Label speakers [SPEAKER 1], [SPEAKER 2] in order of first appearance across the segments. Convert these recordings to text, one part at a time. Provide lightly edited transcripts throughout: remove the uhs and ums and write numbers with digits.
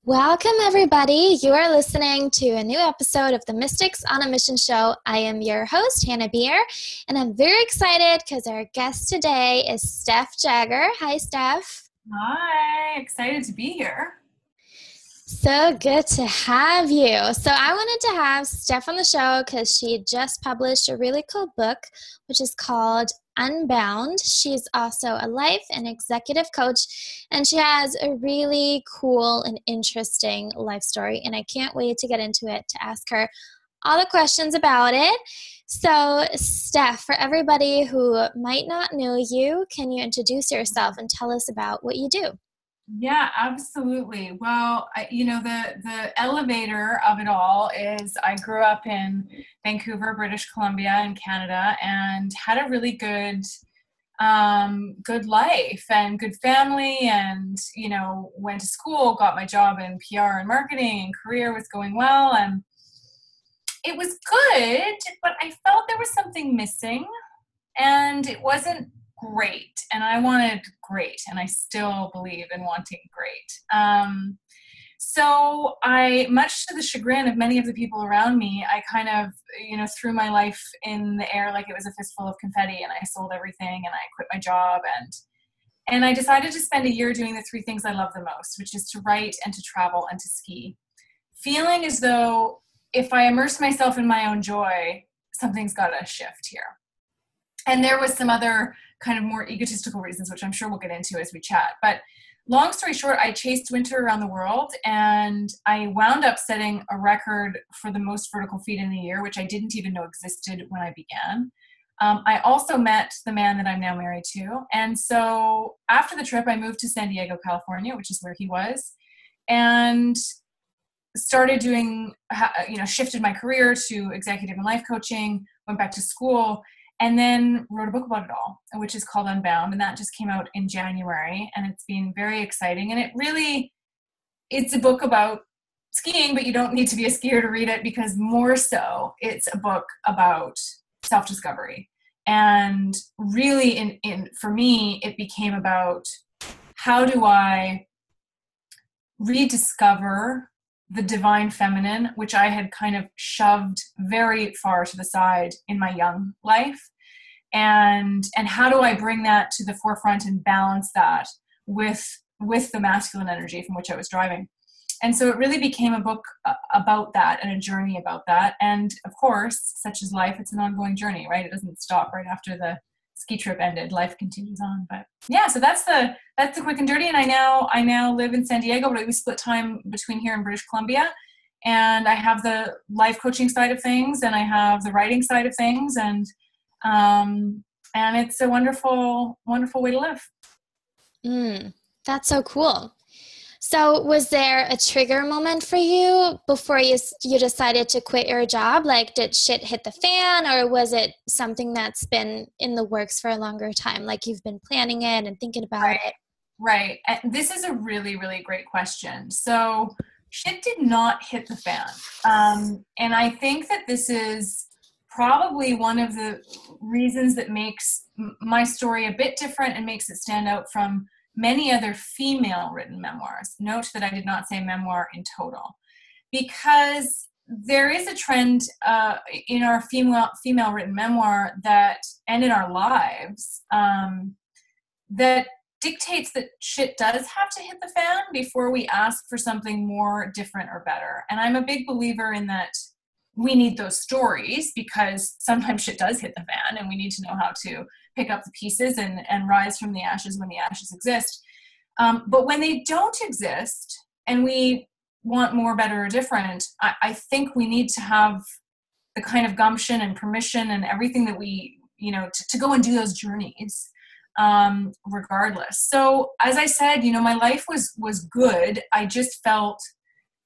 [SPEAKER 1] Welcome, everybody. You are listening to a new episode of the Mystics on a Mission show. I am your host, Hannah Beer, and I'm very excited because our guest today is Steph Jagger. Hi, Steph.
[SPEAKER 2] Hi, excited to be here.
[SPEAKER 1] So good to have you. So I wanted to have Steph on the show because she just published a really cool book, which is called Unbound. She's also a life and executive coach, and she has a really cool and interesting life story, and I can't wait to get into it to ask her all the questions about it. So, Steph, for everybody who might not know you, can you introduce yourself and tell us about what you do?
[SPEAKER 2] Yeah, absolutely. Well, the elevator of it all is I grew up in Vancouver, British Columbia in Canada, and had a really good life and good family, and, went to school, got my job in PR and marketing, and career was going well, and it was good, but I felt there was something missing, and it wasn't great, and I wanted great, and I still believe in wanting great. So I, much to the chagrin of many of the people around me, I kind of, threw my life in the air like it was a fistful of confetti, and I sold everything, and I quit my job, and I decided to spend a year doing the three things I love the most, which is to write and to travel and to ski, feeling as though if I immerse myself in my own joy, something's got to shift here. And there was some other kind of more egotistical reasons, which I'm sure we'll get into as we chat. But long story short, I chased winter around the world, and I wound up setting a record for the most vertical feet in a year, which I didn't even know existed when I began. I also met the man that I'm now married to. And so after the trip, I moved to San Diego, California, which is where he was, and started doing, shifted my career to executive and life coaching, went back to school, and then wrote a book about it all, which is called Unbound. And that just came out in January, and it's been very exciting. And it's a book about skiing, but you don't need to be a skier to read it, because more so it's a book about self-discovery. And really for me, it became about how do I rediscover the divine feminine, which I had kind of shoved very far to the side in my young life. And how do I bring that to the forefront and balance that with the masculine energy from which I was driving? And so it really became a book about that and a journey about that. And of course, such is life, it's an ongoing journey, right? It doesn't stop right after the ski trip ended. Life continues on. But yeah, so that's the quick and dirty. And I now live in San Diego, but we split time between here and British Columbia. And I have the life coaching side of things, and I have the writing side of things, and it's a wonderful, wonderful way to live.
[SPEAKER 1] That's so cool. So was there a trigger moment for you before you decided to quit your job? Like, did shit hit the fan, or was it something that's been in the works for a longer time? Like, you've been planning it and thinking about it?
[SPEAKER 2] Right. And this is a really, really great question. So shit did not hit the fan. And I think that this is probably one of the reasons that makes my story a bit different and makes it stand out from many other female written memoirs. Note that I did not say memoir in total, because there is a trend in our female written memoir that, and in our lives, that dictates that shit does have to hit the fan before we ask for something more different or better. And I'm a big believer in that we need those stories, because sometimes shit does hit the fan, and we need to know how to pick up the pieces and rise from the ashes when the ashes exist. But when they don't exist and we want more, better, or different, I think we need to have the kind of gumption and permission and everything that we, to go and do those journeys, regardless. So as I said, my life was good. I just felt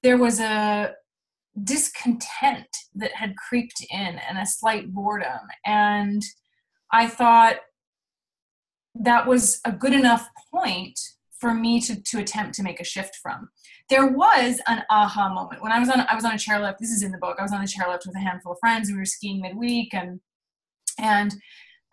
[SPEAKER 2] there was a discontent that had creeped in, and a slight boredom. And I thought that was a good enough point for me to attempt to make a shift from. There was an aha moment when I was on a chairlift. This is in the book. I was on the chairlift with a handful of friends. We were skiing midweek, and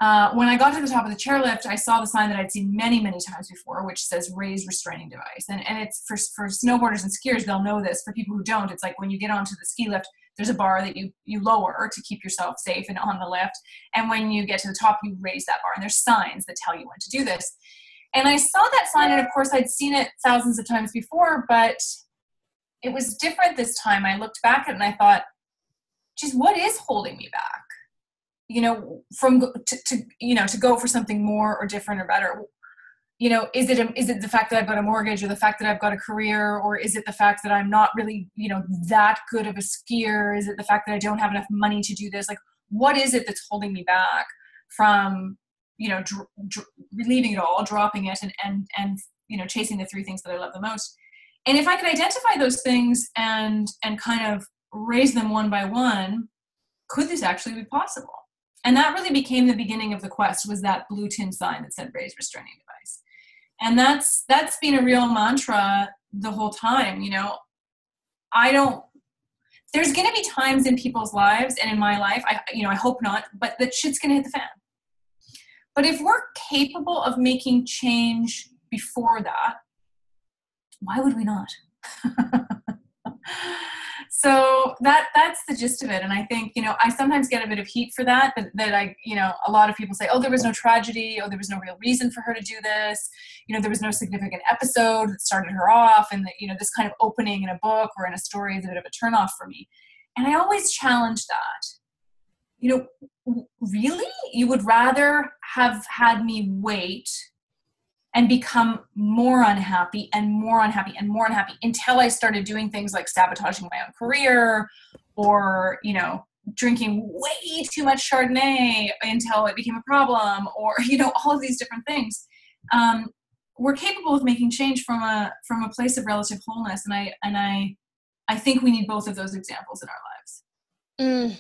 [SPEAKER 2] when I got to the top of the chairlift, I saw the sign that I'd seen many, many times before, which says raise restraining device. And it's for snowboarders and skiers, they'll know this. For people who don't, it's like when you get onto the ski lift, there's a bar that you lower to keep yourself safe and on the lift. And when you get to the top, you raise that bar. And there's signs that tell you when to do this. And I saw that sign, and of course I'd seen it thousands of times before, but it was different this time. I looked back at it and I thought, geez, what is holding me back? From to go for something more or different or better. Is it the fact that I've got a mortgage, or the fact that I've got a career, or is it the fact that I'm not really, that good of a skier? Is it the fact that I don't have enough money to do this? Like, what is it that's holding me back from, leaving it all, dropping it, and chasing the three things that I love the most? And if I could identify those things and kind of raise them one by one, could this actually be possible? And that really became the beginning of the quest, was that blue tin sign that said raise restraining device. And that's been a real mantra the whole time. There's going to be times in people's lives and in my life, I hope not, but that shit's going to hit the fan. But if we're capable of making change before that, why would we not? So that's the gist of it. And I think, I sometimes get a bit of heat for that I, a lot of people say, oh, there was no tragedy. Oh, there was no real reason for her to do this. There was no significant episode that started her off. And that, this kind of opening in a book or in a story is a bit of a turnoff for me. And I always challenge that. Really? You would rather have had me wait and become more unhappy and more unhappy and more unhappy until I started doing things like sabotaging my own career, or, drinking way too much Chardonnay until it became a problem, or, all of these different things. We're capable of making change from a place of relative wholeness. And I think we need both of those examples in our lives.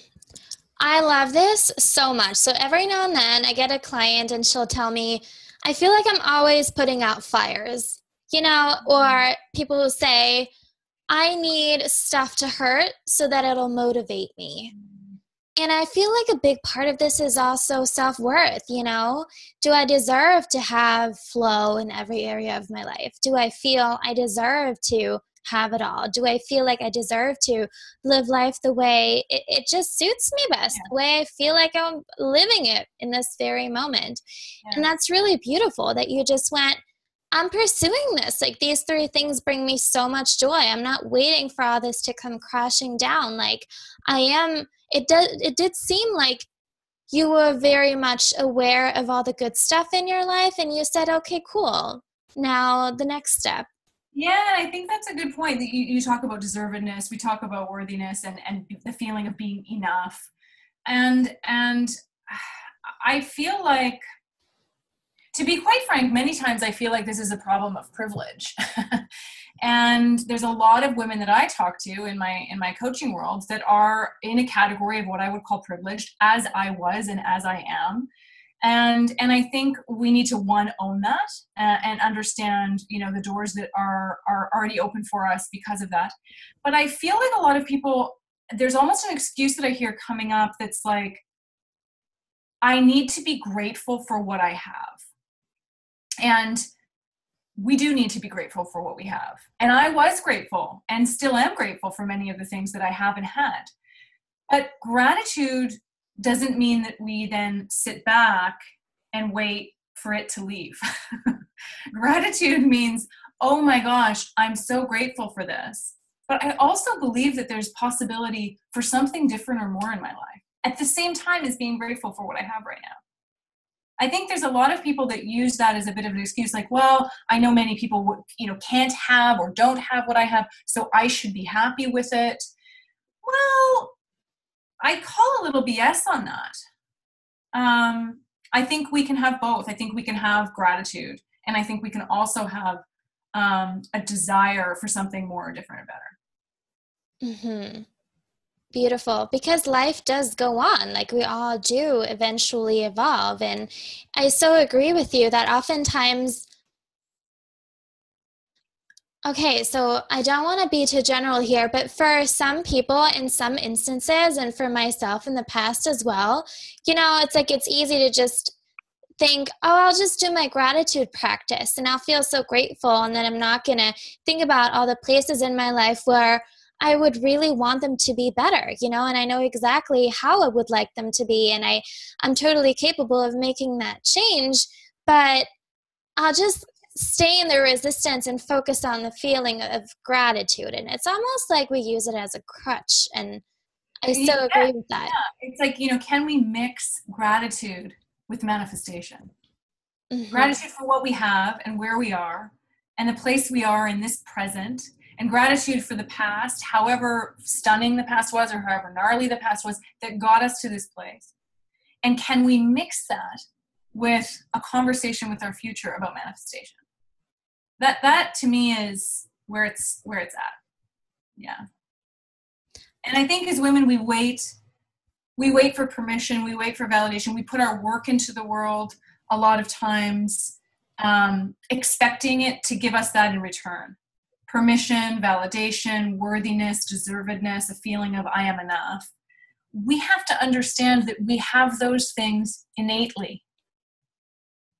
[SPEAKER 1] I love this so much. So every now and then I get a client and she'll tell me, I feel like I'm always putting out fires, or people who say, I need stuff to hurt so that it'll motivate me. And I feel like a big part of this is also self-worth, Do I deserve to have flow in every area of my life? Do I feel I deserve to have it all? Do I feel like I deserve to live life the way it just suits me best, the way I feel like I'm living it in this very moment? Yeah. And that's really beautiful that you just went, I'm pursuing this. Like, these three things bring me so much joy. I'm not waiting for all this to come crashing down. Like, I am, it did seem like you were very much aware of all the good stuff in your life, and you said, okay, cool. Now the next step.
[SPEAKER 2] Yeah, I think that's a good point. That you talk about deservedness, we talk about worthiness, and the feeling of being enough. And I feel like, to be quite frank, many times I feel like this is a problem of privilege. And there's a lot of women that I talk to in my coaching world that are in a category of what I would call privileged, as I was and as I am. And I think we need to, own that and understand, the doors that are already open for us because of that. But I feel like a lot of people, there's almost an excuse that I hear coming up that's like, I need to be grateful for what I have. And we do need to be grateful for what we have. And I was grateful and still am grateful for many of the things that I haven't had. But gratitude doesn't mean that we then sit back and wait for it to leave. Gratitude means, oh my gosh, I'm so grateful for this. But I also believe that there's possibility for something different or more in my life, at the same time as being grateful for what I have right now. I think there's a lot of people that use that as a bit of an excuse, like, well, I know many people can't have or don't have what I have, so I should be happy with it. Well, I call a little BS on that. I think we can have both. I think we can have gratitude, and I think we can also have a desire for something more different or better.
[SPEAKER 1] Mm-hmm. Beautiful, because life does go on. Like, we all do eventually evolve. And I so agree with you that oftentimes, okay, so I don't want to be too general here, but for some people in some instances, and for myself in the past as well, it's like it's easy to just think, oh, I'll just do my gratitude practice and I'll feel so grateful. And then I'm not going to think about all the places in my life where I would really want them to be better, and I know exactly how I would like them to be. And I'm totally capable of making that change, but I'll just stay in the resistance and focus on the feeling of gratitude. And it's almost like we use it as a crutch. And I so agree with that.
[SPEAKER 2] Yeah. It's like, can we mix gratitude with manifestation?
[SPEAKER 1] Mm-hmm.
[SPEAKER 2] Gratitude for what we have and where we are and the place we are in this present, and gratitude for the past, however stunning the past was or however gnarly the past was that got us to this place. And can we mix that with a conversation with our future about manifestation? That to me is where it's at. Yeah. And I think as women, we wait for permission, we wait for validation, we put our work into the world a lot of times, expecting it to give us that in return. Permission, validation, worthiness, deservedness, a feeling of I am enough. We have to understand that we have those things innately.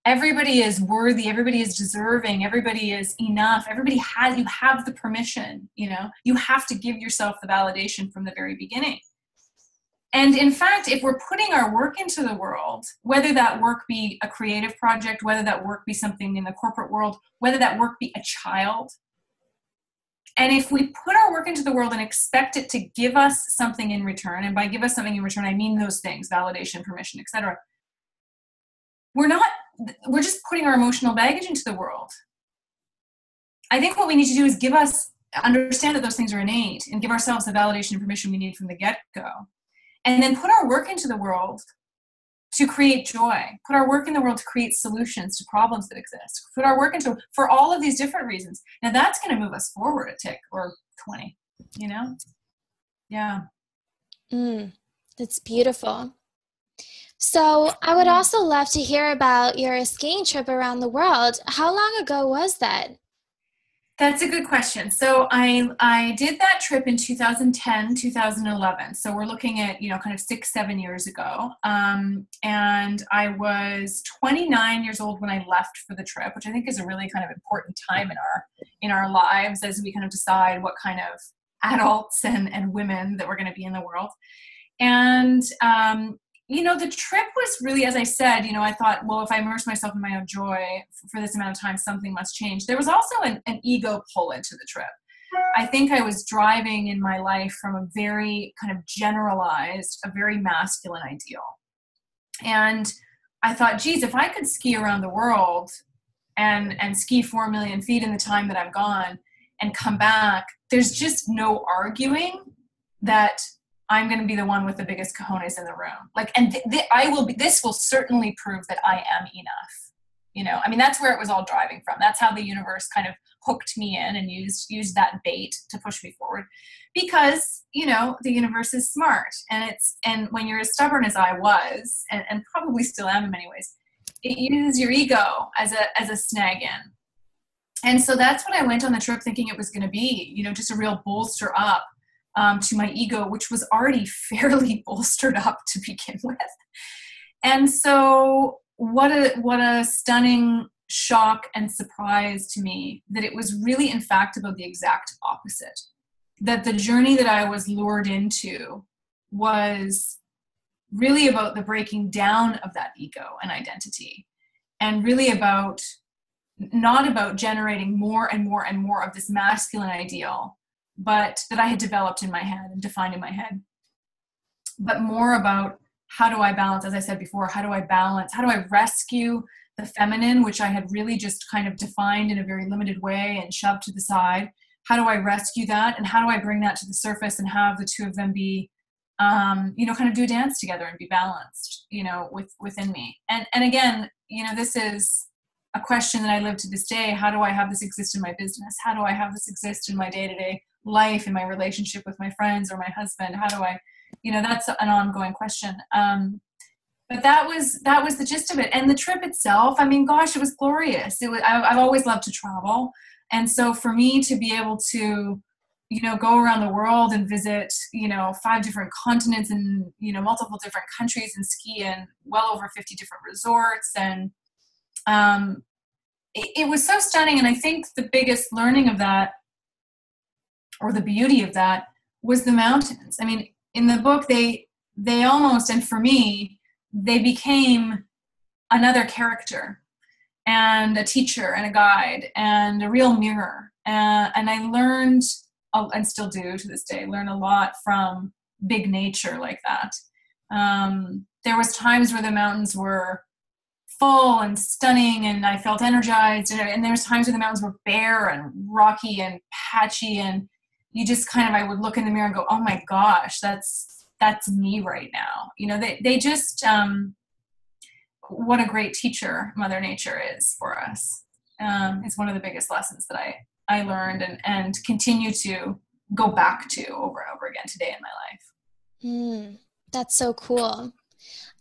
[SPEAKER 2] Everybody is worthy, everybody is deserving, everybody is enough, you have the permission, you have to give yourself the validation from the very beginning. And in fact, if we're putting our work into the world, whether that work be a creative project, whether that work be something in the corporate world, whether that work be a child, and if we put our work into the world and expect it to give us something in return, and by give us something in return, I mean those things, validation, permission, etc., we're just putting our emotional baggage into the world. I think what we need to do is understand that those things are innate and give ourselves the validation and permission we need from the get-go. And then put our work into the world to create joy. Put our work in the world to create solutions to problems that exist. Put our work into for all of these different reasons. Now that's going to move us forward a tick or 20, Yeah.
[SPEAKER 1] That's beautiful. So I would also love to hear about your skiing trip around the world. How long ago was that?
[SPEAKER 2] That's a good question. So I did that trip in 2010, 2011. So we're looking at, kind of 6-7 years ago. And I was 29 years old when I left for the trip, which I think is a really kind of important time in our lives as we kind of decide what kind of adults and women that we're going to be in the world. And, the trip was really, as I said, I thought, well, if I immerse myself in my own joy for this amount of time, something must change. There was also an ego pull into the trip. I think I was driving in my life from a very kind of generalized, a very masculine ideal. And I thought, geez, if I could ski around the world and ski 4 million feet in the time that I'm gone and come back, there's just no arguing that I'm going to be the one with the biggest cojones in the room. This will certainly prove that I am enough. That's where it was all driving from. That's how the universe kind of hooked me in and used that bait to push me forward, because, the universe is smart, and when you're as stubborn as I was, and probably still am in many ways, it uses your ego as a snag in. And so that's what I went on the trip thinking it was going to be, just a real bolster up to my ego, which was already fairly bolstered up to begin with. And so what a stunning shock and surprise to me that it was really, in fact, about the exact opposite. That the journey that I was lured into was really about the breaking down of that ego and identity, and really not about generating more and more and more of this masculine ideal, but that I had developed in my head and defined in my head, but more about how do I balance, as I said before, how do I rescue the feminine, which I had really just kind of defined in a very limited way and shoved to the side. How do I rescue that? And how do I bring that to the surface and have the two of them be, kind of do a dance together and be balanced, within me. And again, this is a question that I live to this day. How do I have this exist in my business? How do I have this exist in my day-to-day life, in my relationship with my friends or my husband? How do I, that's an ongoing question. But that was the gist of it. And the trip itself, gosh, it was glorious. I've always loved to travel. And so for me to be able to go around the world and visit, 5 different continents and, multiple different countries and ski in well over 50 different resorts. And it was so stunning. And I think the biggest learning of that, or the beauty of that, was the mountains. I mean, in the book, they almost, and for me, they became another character and a teacher and a guide and a real mirror. And I learned, and still do to this day, learn a lot from big nature like that. There was times where the mountains were full and stunning and I felt energized. And there was times where the mountains were bare and rocky and patchy. And you just I would look in the mirror and go, oh my gosh, that's me right now. They just, what a great teacher Mother Nature is for us. It's one of the biggest lessons that I learned and continue to go back to over and over again today in my life.
[SPEAKER 1] That's so cool.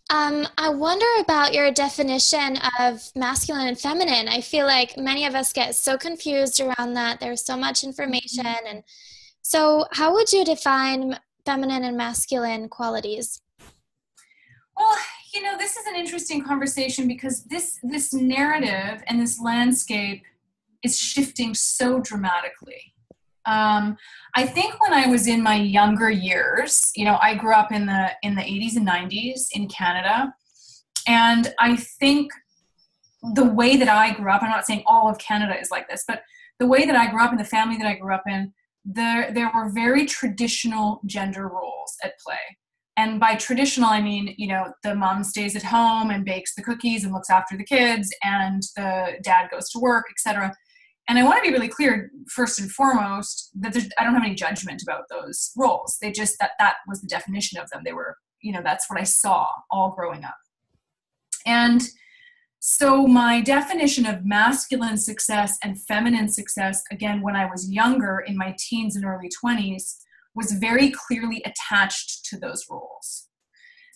[SPEAKER 1] I wonder about your definition of masculine and feminine. I feel like many of us get so confused around that. There's so much information. And so how would you define feminine and masculine qualities?
[SPEAKER 2] Well, this is an interesting conversation because this narrative and this landscape is shifting so dramatically. I think when I was in my younger years, I grew up in the 80s and 90s in Canada. And I think the way that I grew up, I'm not saying all of Canada is like this, but the way that I grew up and the family that I grew up in, there were very traditional gender roles at play. And by traditional, I mean, the mom stays at home and bakes the cookies and looks after the kids, and the dad goes to work, etc. And I want to be really clear, first and foremost, that I don't have any judgment about those roles. They just, that was the definition of them. They were, that's what I saw all growing up. And so my definition of masculine success and feminine success, again, when I was younger, in my teens and early 20s, was very clearly attached to those roles.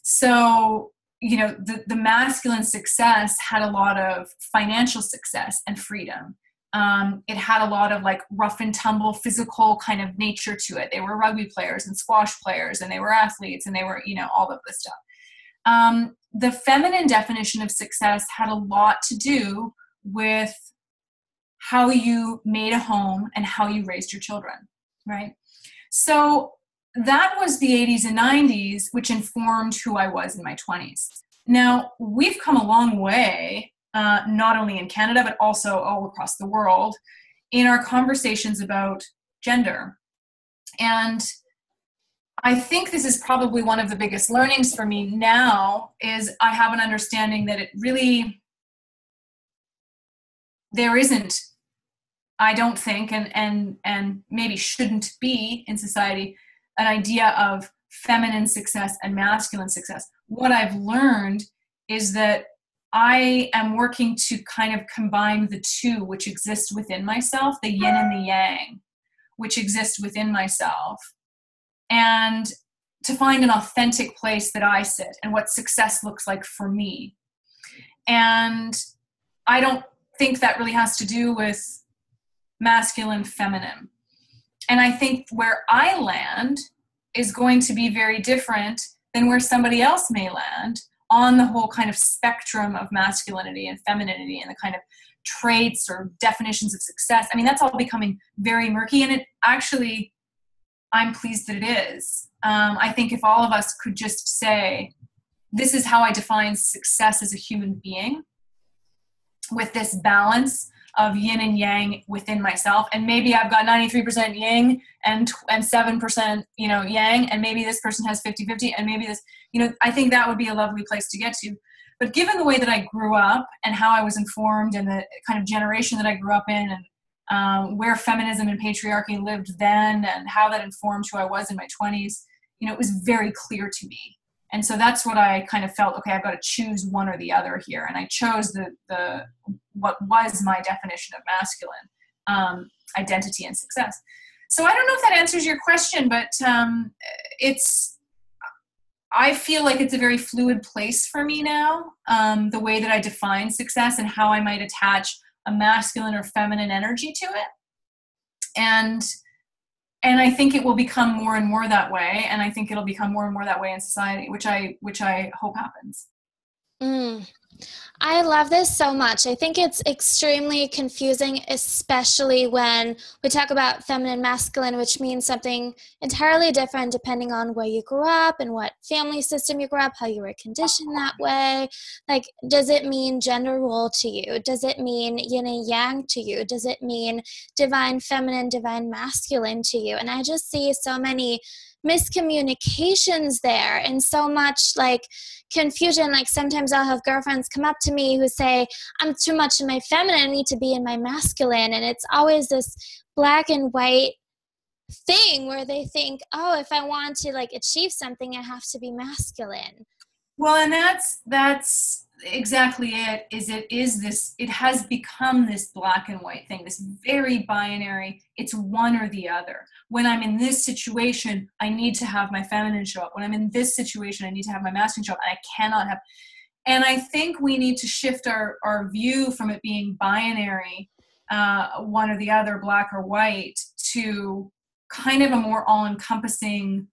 [SPEAKER 2] So, the masculine success had a lot of financial success and freedom. It had a lot of rough and tumble physical kind of nature to it. They were rugby players and squash players, and they were athletes, and they were, all of this stuff. The feminine definition of success had a lot to do with how you made a home and how you raised your children, right? So that was the 80s and 90s, which informed who I was in my 20s. Now, we've come a long way, not only in Canada, but also all across the world, in our conversations about gender. And I think this is probably one of the biggest learnings for me now, is I have an understanding that it really, there isn't, I don't think, and maybe shouldn't be in society, an idea of feminine success and masculine success. What I've learned is that I am working to kind of combine the two which exist within myself, the yin and the yang, which exist within myself, and to find an authentic place that I sit and what success looks like for me. And I don't think that really has to do with masculine, feminine. And I think where I land is going to be very different than where somebody else may land on the whole kind of spectrum of masculinity and femininity and the kind of traits or definitions of success. I mean, that's all becoming very murky, and it actually, I'm pleased that it is. I think if all of us could just say, this is how I define success as a human being, with this balance of yin and yang within myself, and maybe I've got 93% yin and 7% yang, and maybe this person has 50-50, and maybe this, I think that would be a lovely place to get to. But given the way that I grew up and how I was informed and the kind of generation that I grew up in, and where feminism and patriarchy lived then, and how that informed who I was in my 20s, it was very clear to me. And so that's what I kind of felt, okay, I've got to choose one or the other here. And I chose the what was my definition of masculine identity and success. So I don't know if that answers your question, but I feel like it's a very fluid place for me now, the way that I define success and how I might attach a masculine or feminine energy to it. And And I think it will become more and more that way. And I think it'll become more and more that way in society, which I hope happens.
[SPEAKER 1] Mm. I love this so much. I think it's extremely confusing, especially when we talk about feminine, masculine, which means something entirely different depending on where you grew up and what family system you grew up, how you were conditioned that way. Like, does it mean gender role to you? Does it mean yin and yang to you? Does it mean divine feminine, divine masculine to you? And I just see so many miscommunications there and so much like confusion. Like sometimes I'll have girlfriends come up to me who say, I'm too much in my feminine, I need to be in my masculine. And it's always this black and white thing where they think, oh, if I want to like achieve something, I have to be masculine.
[SPEAKER 2] Well, and that's exactly it. It has become this black and white thing, this very binary. It's one or the other. When I'm in this situation, I need to have my feminine show up. When I'm in this situation, I need to have my masculine show up, and I cannot have. And I think we need to shift our view from it being binary, one or the other, black or white, to kind of a more all-encompassing,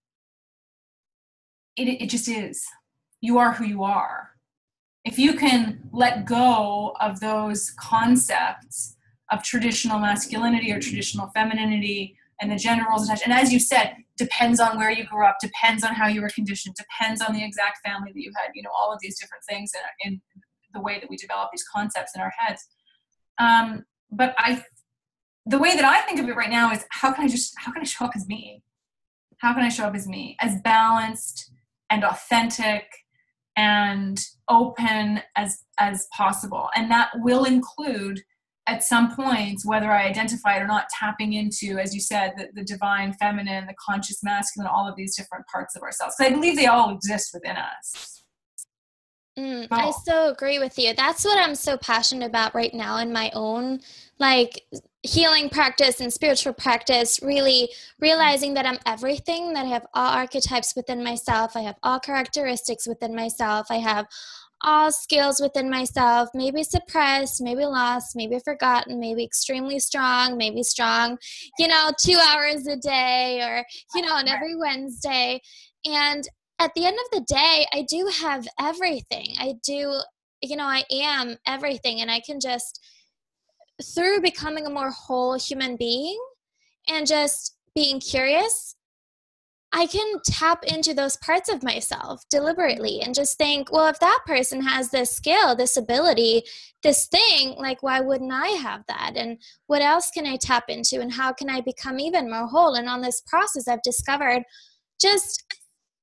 [SPEAKER 2] it just is. You are who you are. If you can let go of those concepts of traditional masculinity or traditional femininity and the gender roles attached, and as you said, depends on where you grew up, depends on how you were conditioned, depends on the exact family that you had, all of these different things in the way that we develop these concepts in our heads. But the way that I think of it right now is how can I show up as me? How can I show up as me? As balanced and authentic and open as possible. And that will include, at some points, whether I identify it or not, tapping into, as you said, the divine feminine, the conscious masculine, all of these different parts of ourselves. Because I believe they all exist within us.
[SPEAKER 1] I so agree with you. That's what I'm so passionate about right now in my own like healing practice and spiritual practice, really realizing that I'm everything, that I have all archetypes within myself. I have all characteristics within myself. I have all skills within myself, maybe suppressed, maybe lost, maybe forgotten, maybe extremely strong, maybe strong, 2 hours a day or, on every Wednesday. And at the end of the day, I do have everything. I do, I am everything. And I can just, through becoming a more whole human being and just being curious, I can tap into those parts of myself deliberately and just think, well, if that person has this skill, this ability, this thing, like, why wouldn't I have that? And what else can I tap into? And how can I become even more whole? And on this process, I've discovered just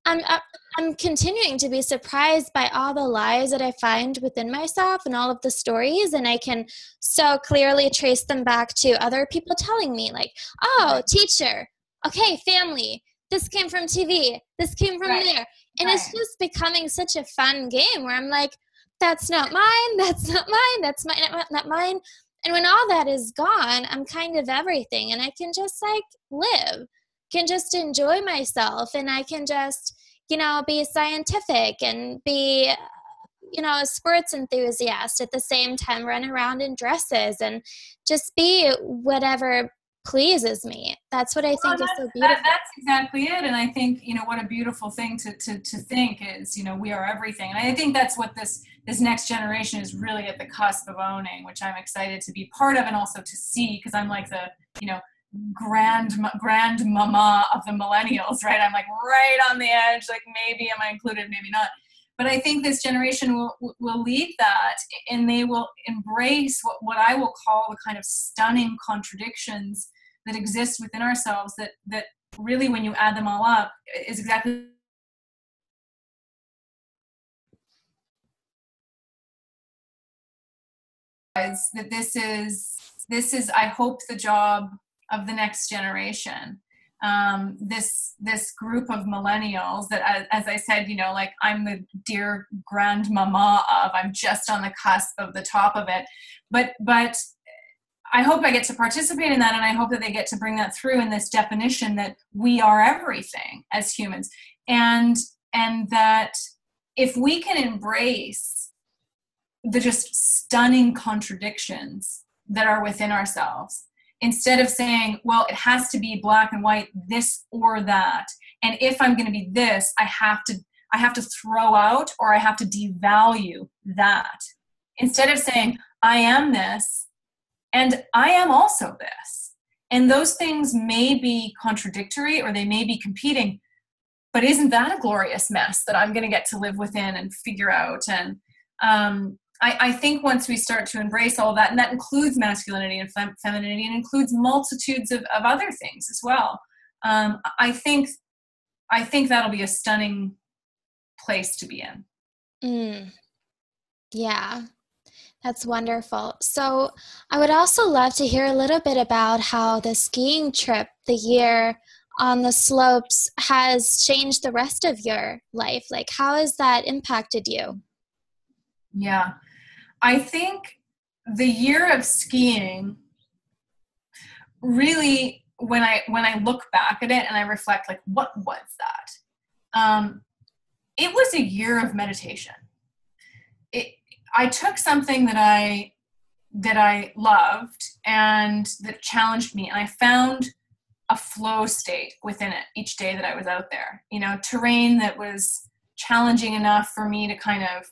[SPEAKER 1] I'm continuing to be surprised by all the lies that I find within myself and all of the stories, and I can so clearly trace them back to other people telling me, like, oh, teacher, okay, family, this came from TV, this came from there. And it's just becoming such a fun game where I'm like, that's not mine, that's not mine, that's mine, not mine. And when all that is gone, I'm kind of everything, and I can just like live, can just enjoy myself, and I can just, be scientific and be, a sports enthusiast at the same time, run around in dresses and just be whatever pleases me. That's what I think is so beautiful.
[SPEAKER 2] That's exactly it. And I think, what a beautiful thing to think is, we are everything. And I think that's what this next generation is really at the cusp of owning, which I'm excited to be part of and also to see, because I'm like the, grand mama of the millennials, right? I'm like right on the edge, like maybe am I included, maybe not. But I think this generation will lead that, and they will embrace what I will call the kind of stunning contradictions that exist within ourselves that really, when you add them all up, is exactly that this is I hope the job of the next generation. This group of millennials that, as I said, like I'm the dear grandmama of, I'm just on the cusp of the top of it. But I hope I get to participate in that, and I hope that they get to bring that through in this definition that we are everything as humans. And that if we can embrace the just stunning contradictions that are within ourselves, instead of saying, well, it has to be black and white, this or that. And if I'm going to be this, I have to throw out, or I have to devalue that. Instead of saying, I am this, and I am also this. And those things may be contradictory, or they may be competing, but isn't that a glorious mess that I'm going to get to live within and figure out? And I think once we start to embrace all that, and that includes masculinity and femininity, and includes multitudes of other things as well, I think that'll be a stunning place to be in.
[SPEAKER 1] Yeah, that's wonderful. So I would also love to hear a little bit about how the skiing trip, the year on the slopes, has changed the rest of your life. Like, how has that impacted you?
[SPEAKER 2] Yeah, I think the year of skiing really, when I look back at it and I reflect, like, what was that? It was a year of meditation. I took something that I loved and that challenged me, and I found a flow state within it each day that I was out there. Terrain that was challenging enough for me to kind of,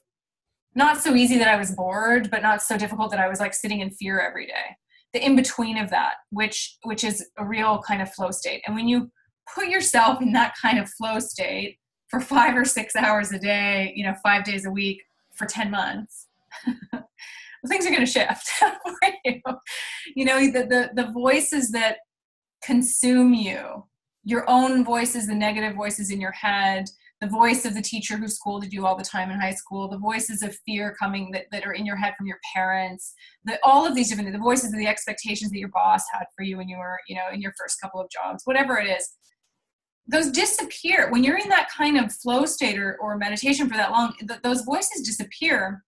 [SPEAKER 2] not so easy that I was bored, but not so difficult that I was like sitting in fear every day. The in-between of that, which is a real kind of flow state. And when you put yourself in that kind of flow state for 5 or 6 hours a day, 5 days a week for 10 months, things are going to shift for you. The voices that consume you, your own voices, the negative voices in your head, the voice of the teacher who scolded you all the time in high school, the voices of fear coming that are in your head from your parents, all of these different, the voices of the expectations that your boss had for you when you were, in your first couple of jobs, whatever it is, those disappear. When you're in that kind of flow state or meditation for that long, those voices disappear.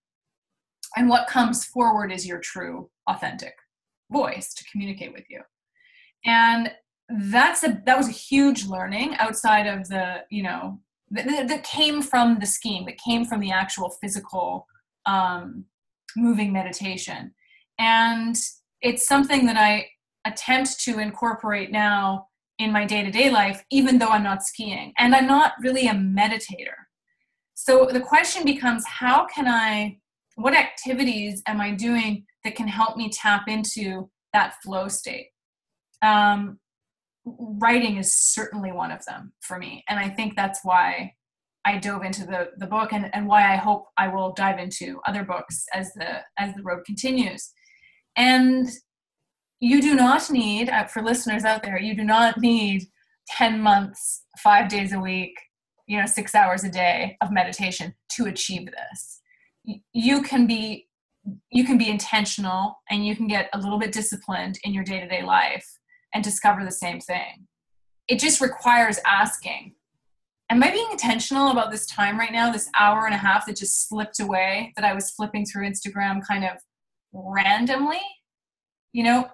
[SPEAKER 2] And what comes forward is your true, authentic voice to communicate with you. And that was a huge learning outside of that came from the skiing, that came from the actual physical moving meditation. And it's something that I attempt to incorporate now in my day-to-day life, even though I'm not skiing. And I'm not really a meditator. So the question becomes, what activities am I doing that can help me tap into that flow state? Writing is certainly one of them for me. And I think that's why I dove into the book, and why I hope I will dive into other books as the road continues. And you do not need, for listeners out there, you do not need 10 months, 5 days a week, 6 hours a day of meditation to achieve this. You can be intentional, and you can get a little bit disciplined in your day-to-day life and discover the same thing. It just requires asking, am I being intentional about this time right now, this hour and a half that just slipped away, that I was flipping through Instagram kind of randomly?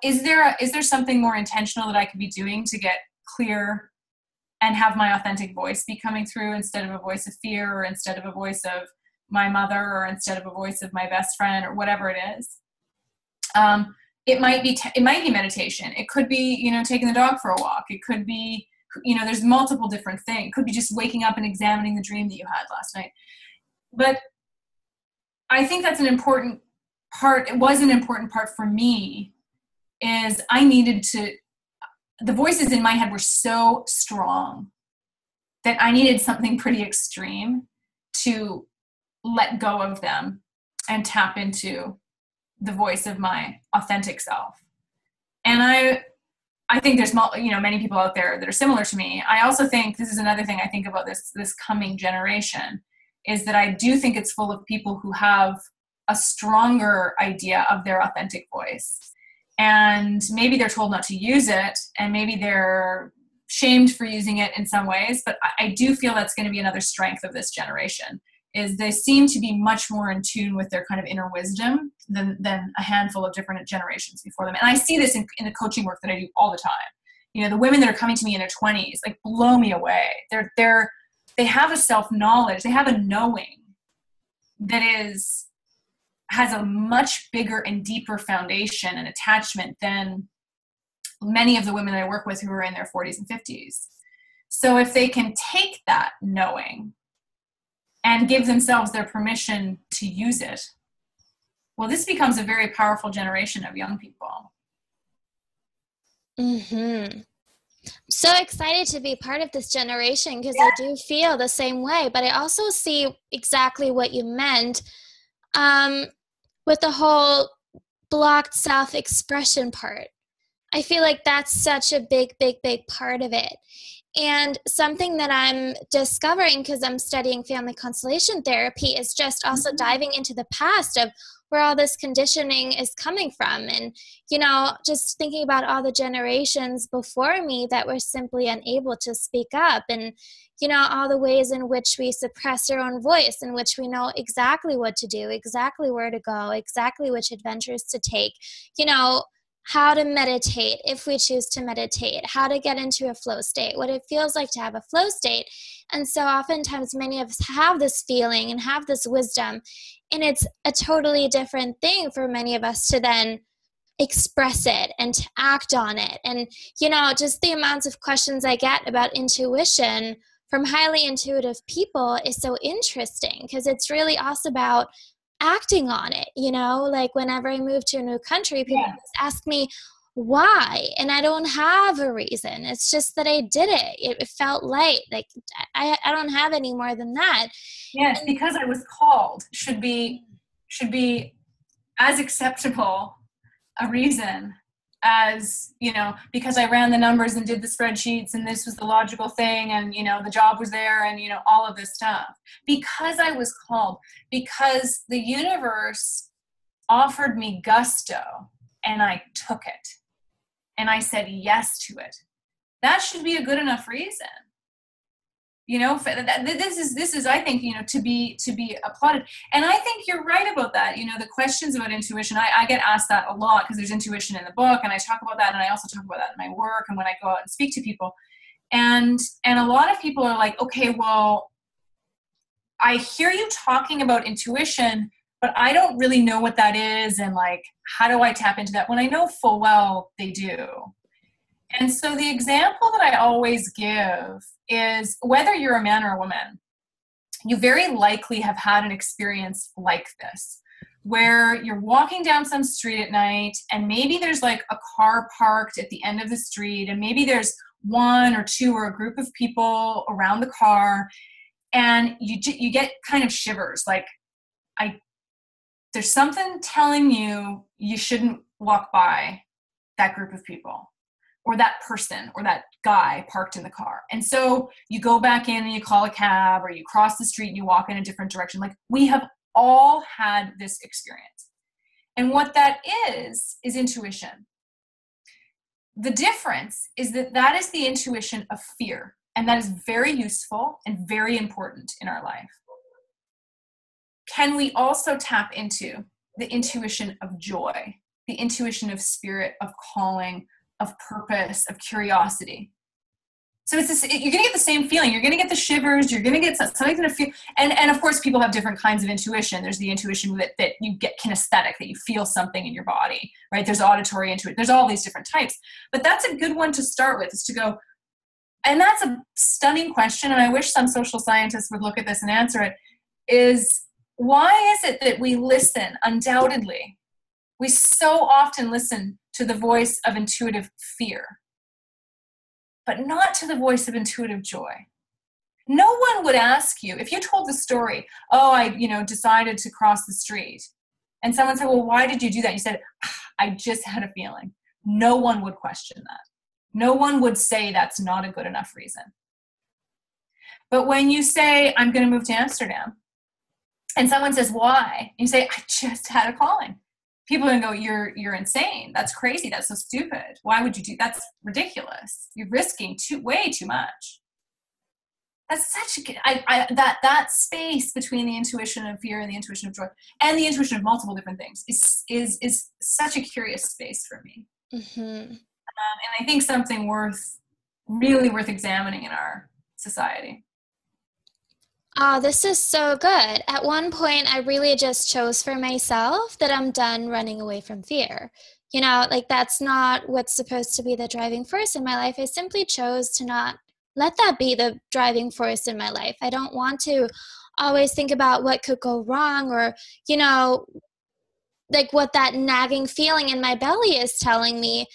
[SPEAKER 2] Is there something more intentional that I could be doing to get clear and have my authentic voice be coming through, instead of a voice of fear, or instead of a voice of my mother, or instead of a voice of my best friend, or whatever it is? It might be meditation. It could be, taking the dog for a walk. It could be, there's multiple different things. It could be just waking up and examining the dream that you had last night. But I think that's an important part. It was an important part for me, is the voices in my head were so strong that I needed something pretty extreme to let go of them and tap into the voice of my authentic self. And I think there's many people out there that are similar to me. I also think, this is another thing I think about this coming generation, is that I do think it's full of people who have a stronger idea of their authentic voice. And maybe they're told not to use it, and maybe they're shamed for using it in some ways, but I do feel that's going to be another strength of this generation, is they seem to be much more in tune with their kind of inner wisdom than a handful of different generations before them. And I see this in the coaching work that I do all the time. The women that are coming to me in their 20s, like, blow me away. They have a self-knowledge, they have a knowing that has a much bigger and deeper foundation and attachment than many of the women that I work with who are in their 40s and 50s. So if they can take that knowing and give themselves their permission to use it, well, this becomes a very powerful generation of young people.
[SPEAKER 1] So excited to be part of this generation, because I do feel the same way, but I also see exactly what you meant with the whole blocked self-expression part. I feel like that's such a big part of it. And something that I'm discovering, because I'm studying family constellation therapy, is just also diving into the past of where all this conditioning is coming from. And, you know, just thinking about all the generations before me that were simply unable to speak up, and, you know, all the ways in which we suppress our own voice, in which we know exactly what to do, exactly where to go, exactly which adventures to take, you know, how to meditate if we choose to meditate, how to get into a flow state, what it feels like to have a flow state. And so oftentimes many of us have this feeling and have this wisdom, and it's a totally different thing for many of us to then express it and to act on it. And, you know, just the amounts of questions I get about intuition from highly intuitive people is so interesting, because it's really also about acting on it. You know, like whenever I move to a new country, people just ask me why, and I don't have a reason. It's just that I did it. It felt light. Like I don't have any more than that.
[SPEAKER 2] Yes, because I was called should be as acceptable a reason as, you know, because I ran the numbers and did the spreadsheets and this was the logical thing, and, you know, the job was there, and, you know, all of this stuff. Because I was called, because the universe offered me gusto and I took it and I said yes to it. That should be a good enough reason. You know, this is, I think, you know, to be applauded. And I think you're right about that. You know, the questions about intuition, I get asked that a lot, because there's intuition in the book, and I talk about that, and I also talk about that in my work and when I go out and speak to people. And a lot of people are like, okay, well, I hear you talking about intuition, but I don't really know what that is, and like, how do I tap into that, when I know full well they do. And so the example that I always give is, whether you're a man or a woman, you very likely have had an experience like this, where you're walking down some street at night, and maybe there's like a car parked at the end of the street, and maybe there's one or two or a group of people around the car, and you get kind of shivers, like, there's something telling you you shouldn't walk by that group of people, or that person, or that guy parked in the car. And so you go back in and you call a cab, or you cross the street and you walk in a different direction. Like, we have all had this experience. And what that is intuition. The difference is that is the intuition of fear. And that is very useful and very important in our life. Can we also tap into the intuition of joy, the intuition of spirit, of calling, of purpose, of curiosity? So it's this, you're going to get the same feeling. You're going to get the shivers. You're going to get something to feel. And of course, people have different kinds of intuition. There's the intuition that you get kinesthetic, that you feel something in your body, right? There's auditory intuition. There's all these different types. But that's a good one to start with, is to go, and that's a stunning question, and I wish some social scientists would look at this and answer it, is, why is it that we listen, undoubtedly, we so often listen to the voice of intuitive fear, but not to the voice of intuitive joy? No one would ask you, if you told the story, oh, I decided to cross the street, and someone said, well, why did you do that? You said, I just had a feeling. No one would question that. No one would say that's not a good enough reason. But when you say, I'm going to move to Amsterdam, and someone says, why? And you say, I just had a calling. People are going to go, you're insane. That's crazy. That's so stupid. Why would you do that? That's ridiculous. You're risking way too much. That's such a, that space between the intuition of fear and the intuition of joy and the intuition of multiple different things is such a curious space for me.
[SPEAKER 1] Mm-hmm.
[SPEAKER 2] And I think something really worth examining in our society.
[SPEAKER 1] Oh, this is so good. At one point, I really just chose for myself that I'm done running away from fear. like that's not what's supposed to be the driving force in my life. I simply chose to not let that be the driving force in my life. I don't want to always think about what could go wrong, or, like what that nagging feeling in my belly is telling me.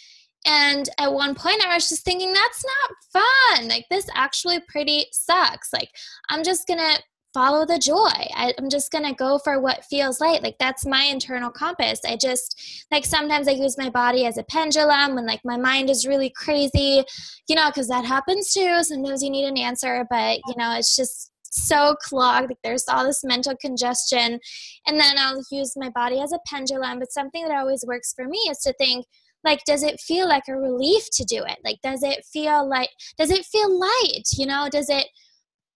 [SPEAKER 1] And at one point I was just thinking, that's not fun. Like, this actually pretty sucks. Like, I'm just going to follow the joy. I'm just going to go for what feels right. Like, that's my internal compass. I just, like, sometimes I use my body as a pendulum when, like, my mind is really crazy, because that happens too. Sometimes you need an answer, but, it's just so clogged. Like, there's all this mental congestion. And then I'll use my body as a pendulum. But something that always works for me is to think, like, does it feel like a relief to do it? Like, does it feel light? Does it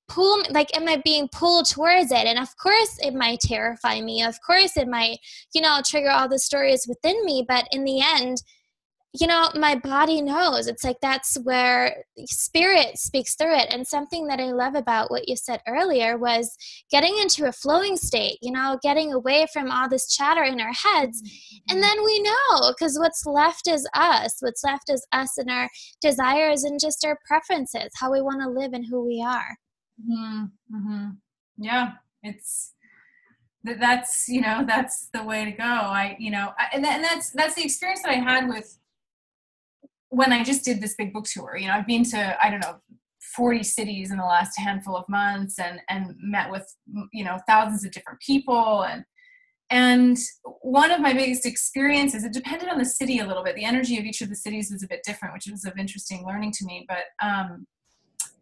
[SPEAKER 1] pull me? Like, am I being pulled towards it? And of course it might terrify me. Of course it might, trigger all the stories within me. But in the end, my body knows. It's like, that's where spirit speaks through it. And something that I love about what you said earlier was getting into a flowing state, getting away from all this chatter in our heads. And then we know, because what's left is us. What's left is us and our desires and just our preferences, how we want to live and who we are.
[SPEAKER 2] Mm-hmm. Mm-hmm. Yeah, that's the way to go. And that's the experience that I had with when I just did this big book tour. I've been to, I don't know, 40 cities in the last handful of months, and met with, thousands of different people. And one of my biggest experiences, it depended on the city a little bit. The energy of each of the cities was a bit different, which was of interesting learning to me. But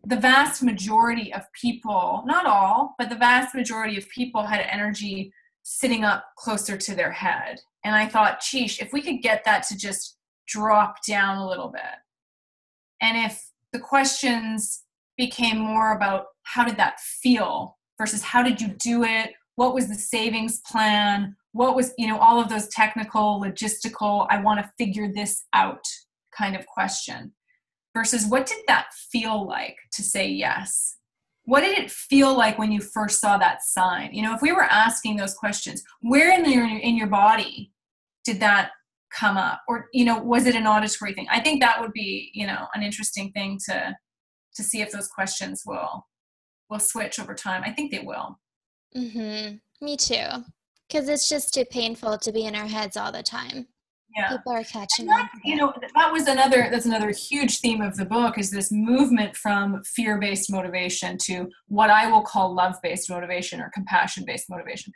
[SPEAKER 2] the vast majority of people, not all, but the vast majority of people had energy sitting up closer to their head. And I thought, sheesh, if we could get that to just drop down a little bit. And if the questions became more about how did that feel versus how did you do it? What was the savings plan? What was, all of those technical, logistical, I want to figure this out kind of question versus what did that feel like to say yes? What did it feel like when you first saw that sign? If we were asking those questions, where in your body did that come up? Or, was it an auditory thing? I think that would be, an interesting thing to see if those questions will switch over time. I think they will.
[SPEAKER 1] Mm-hmm. Me too. Because it's just too painful to be in our heads all the time.
[SPEAKER 2] Yeah.
[SPEAKER 1] People are catching on.
[SPEAKER 2] That's another huge theme of the book, is this movement from fear-based motivation to what I will call love-based motivation, or compassion-based motivation,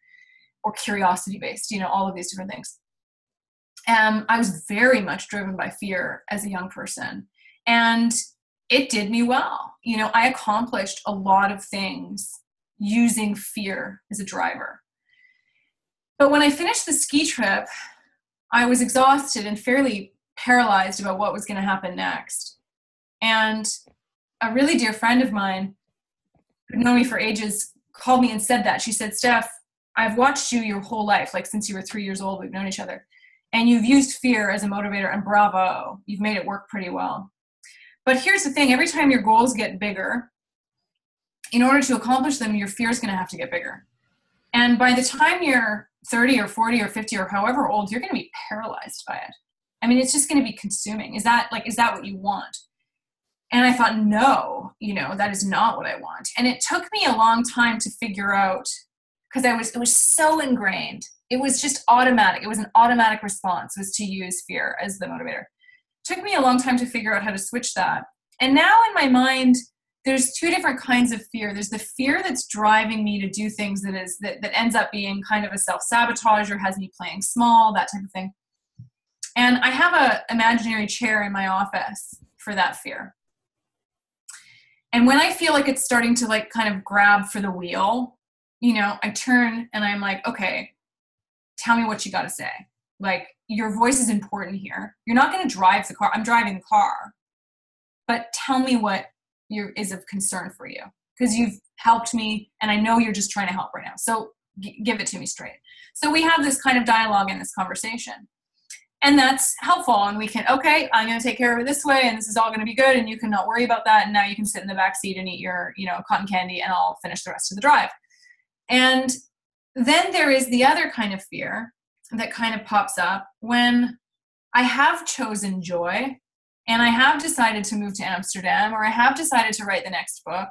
[SPEAKER 2] or curiosity-based, all of these different things. I was very much driven by fear as a young person, and it did me well. I accomplished a lot of things using fear as a driver. But when I finished the ski trip, I was exhausted and fairly paralyzed about what was going to happen next. And a really dear friend of mine, who'd known me for ages, called me and said that. She said, Steph, I've watched you your whole life, like since you were 3 years old, we've known each other. And you've used fear as a motivator, and bravo, you've made it work pretty well. But here's the thing, every time your goals get bigger, in order to accomplish them, your fear is going to have to get bigger. And by the time you're 30 or 40 or 50 or however old, you're going to be paralyzed by it. I mean, it's just going to be consuming. Is that what you want? And I thought, no, that is not what I want. And it took me a long time to figure out, because it was so ingrained. It was just automatic. It was an automatic response, was to use fear as the motivator. It took me a long time to figure out how to switch that. And now in my mind, there's two different kinds of fear. There's the fear that's driving me to do things that ends up being kind of a self-sabotage, or has me playing small, that type of thing. And I have an imaginary chair in my office for that fear. And when I feel like it's starting to like kind of grab for the wheel, I turn and I'm like, okay, tell me what you got to say. Like, your voice is important here. You're not going to drive the car. I'm driving the car. But tell me what is of concern for you, because you've helped me and I know you're just trying to help right now. So give it to me straight. So we have this kind of dialogue in this conversation, and that's helpful. And we can, okay, I'm going to take care of it this way, and this is all going to be good, and you can not worry about that. And now you can sit in the back seat and eat your, cotton candy, and I'll finish the rest of the drive. And then there is the other kind of fear that kind of pops up when I have chosen joy, and I have decided to move to Amsterdam, or I have decided to write the next book.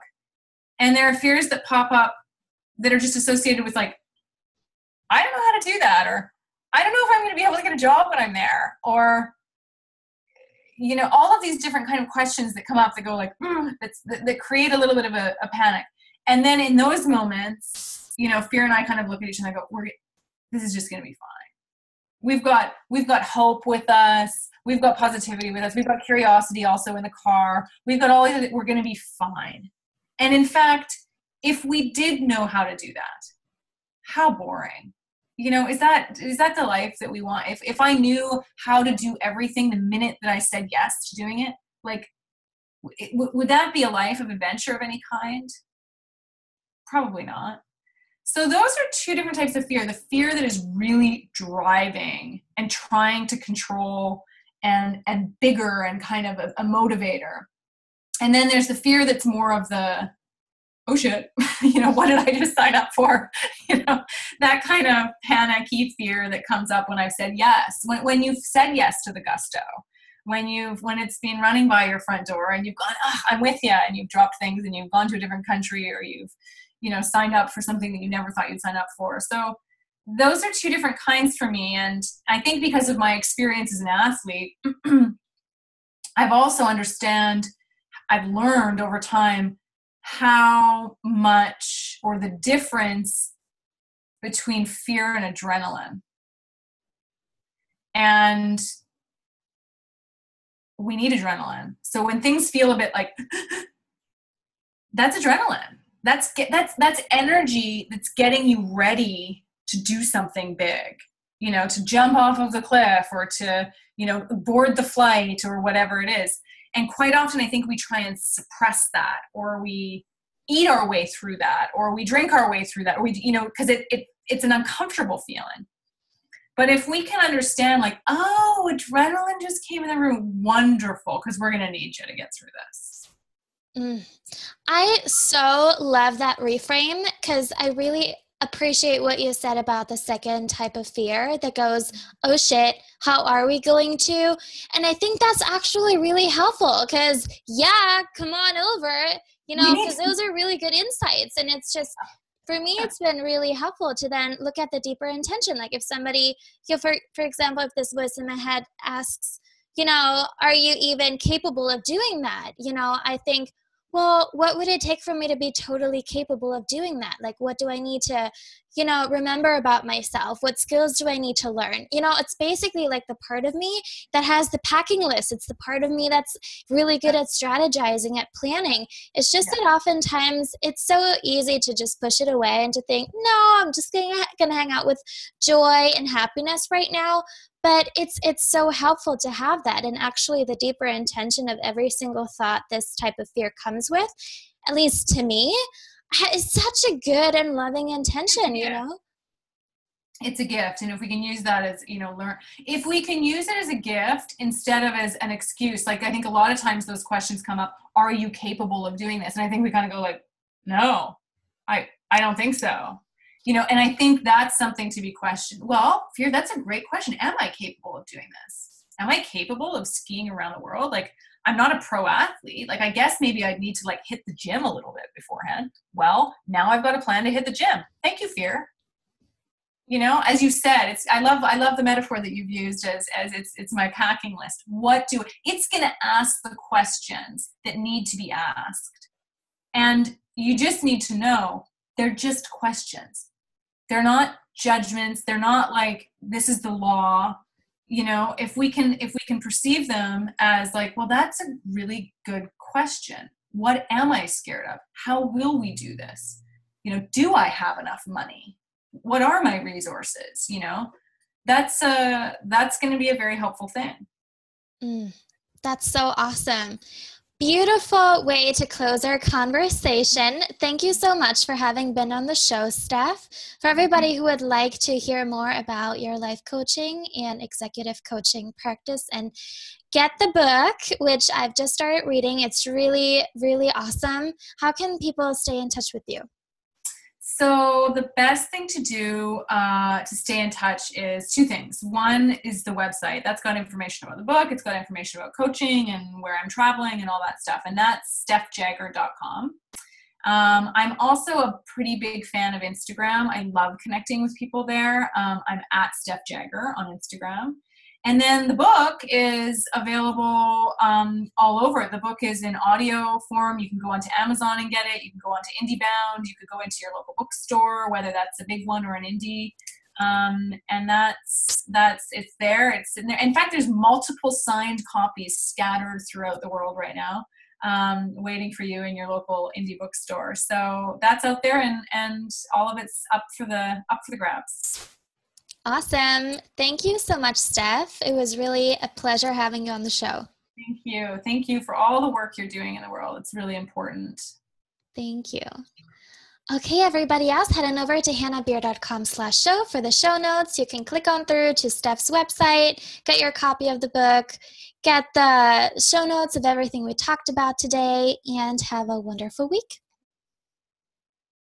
[SPEAKER 2] And there are fears that pop up that are just associated with like, I don't know how to do that, or I don't know if I'm going to be able to get a job when I'm there, or, you know, all of these different kind of questions that come up that go like, that create a little bit of a panic. And then in those moments, you know, fear and I kind of look at each other and I go, this is just going to be fine. We've got hope with us. We've got positivity with us. We've got curiosity also in the car. We've got all of it. We're going to be fine. And in fact, if we did know how to do that, how boring. You know, is that the life that we want? If I knew how to do everything the minute that I said yes to doing it, like, would that be a life of adventure of any kind? Probably not. So those are two different types of fear. The fear that is really driving and trying to control and bigger and kind of a motivator. And then there's the fear that's more of the, oh shit, you know, what did I just sign up for? You know, that kind of panicky fear that comes up when I've said yes. When you've said yes to the gusto, when it's been running by your front door and you've gone, I'm with you, and you've dropped things and you've gone to a different country, or you've, you know, signed up for something that you never thought you'd sign up for. So those are two different kinds for me. And I think because of my experience as an athlete, I've learned over time how much, or the difference between fear and adrenaline. And we need adrenaline. So when things feel a bit like, that's adrenaline. That's energy that's getting you ready to do something big, you know, to jump off of the cliff, or to, you know, board the flight, or whatever it is. And quite often I think we try and suppress that, or we eat our way through that, or we drink our way through that, or we, you know, because it's an uncomfortable feeling. But if we can understand, like, oh, adrenaline just came in the room, wonderful, because we're going to need you to get through this.
[SPEAKER 1] I so love that reframe, because I really appreciate what you said about the second type of fear that goes, oh shit, how are we going to? And I think that's actually really helpful, because yeah, come on over, you know, because those are really good insights. And it's just, for me, it's been really helpful to then look at the deeper intention. Like if somebody, you know, for example, if this voice in my head asks, you know, are you even capable of doing that? You know, I think, well, what would it take for me to be totally capable of doing that? Like, what do I need to, you know, remember about myself? What skills do I need to learn? You know, it's basically like the part of me that has the packing list. It's the part of me that's really good at strategizing, at planning. It's just that oftentimes it's so easy to just push it away and to think, no, I'm just going to hang out with joy and happiness right now. But it's so helpful to have that. And actually the deeper intention of every single thought this type of fear comes with, at least to me, is such a good and loving intention, you know?
[SPEAKER 2] It's a gift. And if we can use that as, you know, if we can use it as a gift instead of as an excuse, like I think a lot of times those questions come up, are you capable of doing this? And I think we kind of go like, no, I don't think so. You know, and I think that's something to be questioned. Well, fear, that's a great question. Am I capable of doing this? Am I capable of skiing around the world? Like, I'm not a pro athlete. Like, I guess maybe I'd need to like hit the gym a little bit beforehand. Well, now I've got a plan to hit the gym. Thank you, fear. You know, as you said, I love the metaphor that you've used as it's my packing list. It's going to ask the questions that need to be asked. And you just need to know they're just questions. They're not judgments. They're not like, this is the law. You know, if we can perceive them as like, well, that's a really good question. What am I scared of? How will we do this? You know, do I have enough money? What are my resources? You know, that's going to be a very helpful thing.
[SPEAKER 1] That's so awesome. Beautiful way to close our conversation. Thank you so much for having been on the show, Steph. For everybody who would like to hear more about your life coaching and executive coaching practice and get the book, which I've just started reading, it's really, really awesome. How can people stay in touch with you?
[SPEAKER 2] So the best thing to do to stay in touch is two things. One is the website. That's got information about the book. It's got information about coaching and where I'm traveling and all that stuff. And that's stephjagger.com. I'm also a pretty big fan of Instagram. I love connecting with people there. I'm at Steph Jagger on Instagram. And then the book is available all over. The book is in audio form. You can go onto Amazon and get it. You can go onto IndieBound. You could go into your local bookstore, whether that's a big one or an indie. And that's it's there. It's in there. In fact, there's multiple signed copies scattered throughout the world right now, waiting for you in your local indie bookstore. So that's out there, and all of it's up for the grabs.
[SPEAKER 1] Awesome. Thank you so much, Steph. It was really a pleasure having you on the show.
[SPEAKER 2] Thank you. Thank you for all the work you're doing in the world. It's really important.
[SPEAKER 1] Thank you. Okay, everybody else, head on over to hannahbeer.com/show for the show notes. You can click on through to Steph's website, get your copy of the book, get the show notes of everything we talked about today, and have a wonderful week.